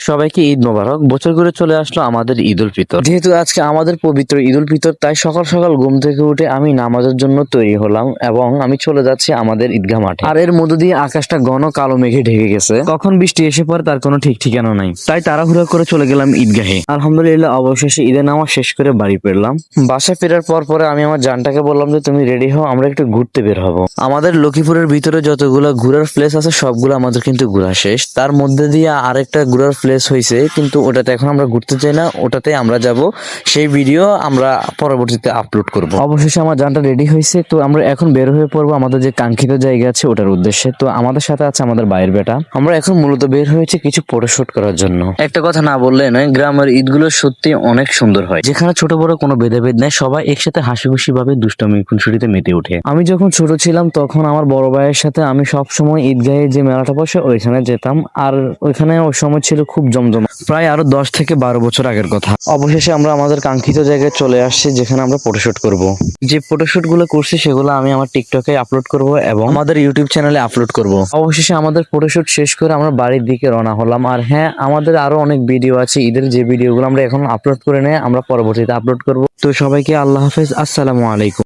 সবাইকে ঈদ মোবারক। বছর ঘুরে চলে আসলো আমাদের ঈদ উল ফিতর। যেহেতু আজকে আমাদের পবিত্র ঈদ উল ফিতর, তাই সকাল সকাল ঘুম থেকে উঠে আমি নামাজের জন্য তৈরি হলাম এবং আমি চলে যাচ্ছি আমাদের ঈদগাহ মাঠে। আর এর মধ্য দিয়ে আকাশটা ঘন কালো মেঘে ঢেকে গেছে, কখন বৃষ্টি এসে পড়ে তার কোনো ঠিক ঠিকানা নাই। তাই তাড়াহুড়া করে চলে গেলাম ঈদগাহে। আলহামদুলিল্লাহ অবশেষে ঈদের নামাজ শেষ করে বাড়ি ফিরলাম। বাসা ফেরার পরে আমি আমার জানটাকে বললাম যে তুমি রেডি হও, আমরা একটু ঘুরতে বের হবো। আমাদের লক্ষ্মীপুরের ভিতরে যতগুলো ঘোরার প্লেস আছে সবগুলো আমাদের কিন্তু ঘোরা শেষ। তার মধ্যে দিয়ে আরেকটা ঘোরার প্লেস হয়েছে, কিন্তু ওটাতে এখন আমরা ঘুরতে চাই না, ওটাতে আমরা যাব। সেই ভিডিও আমরা পরবর্তীতে আপলোড করব। অবশেষে আমার জানটা রেডি হয়েছে, তো আমরা এখন বের হয়ে পড়বো আমাদের যে কাঙ্ক্ষিত জায়গা আছে ওটার উদ্দেশ্যে। তো আমাদের সাথে আছে আমাদের ভাইয়ের বেটা। আমরা এখন মূলত বের হয়েছে কিছু ফটোশুট করার জন্য। একটা কথা না বললে নয়, গ্রামের ঈদগুলো সত্যি অনেক সুন্দর হয়, যেখানে ছোট বড় কোনো ভেদাভেদ নেই, সবাই একসাথে হাসি খুশি ভাবে দুষ্টামি খুনসুটিতে মেতে ওঠে। আমি যখন ছোট ছিলাম তখন আমার বড় ভাইয়ের সাথে আমি সব সময় ঈদগাহে যে মেলাটা বসে ওইখানে যেতাম, আর ওইখানে ওই সময় ছিল খুব জমজমা। প্রায় আরো 10 থেকে 12 বছর আগের কথা। অবশেষে আমরা আমাদের কাঙ্ক্ষিত জায়গায় চলে আসছি, যেখানে আমরা ফটোশুট করব। যে ফটোশুট গুলো করছি সেগুলো আমি আমার টিকটকে আপলোড করব এবং আমাদের ইউটিউব চ্যানেলে আপলোড করব। অবশেষে আমাদের ফটোশুট শেষ করে আমরা বাড়ির দিকে রওনা হলাম। আর হ্যাঁ, আমাদের আরো অনেক ভিডিও আছে ঈদের, যে ভিডিওগুলো আমরা এখন আপলোড করে নেই আমরা পরবর্তীতে আপলোড করব। তো সবাইকে আল্লাহ হাফেজ, আসসালামু আলাইকুম।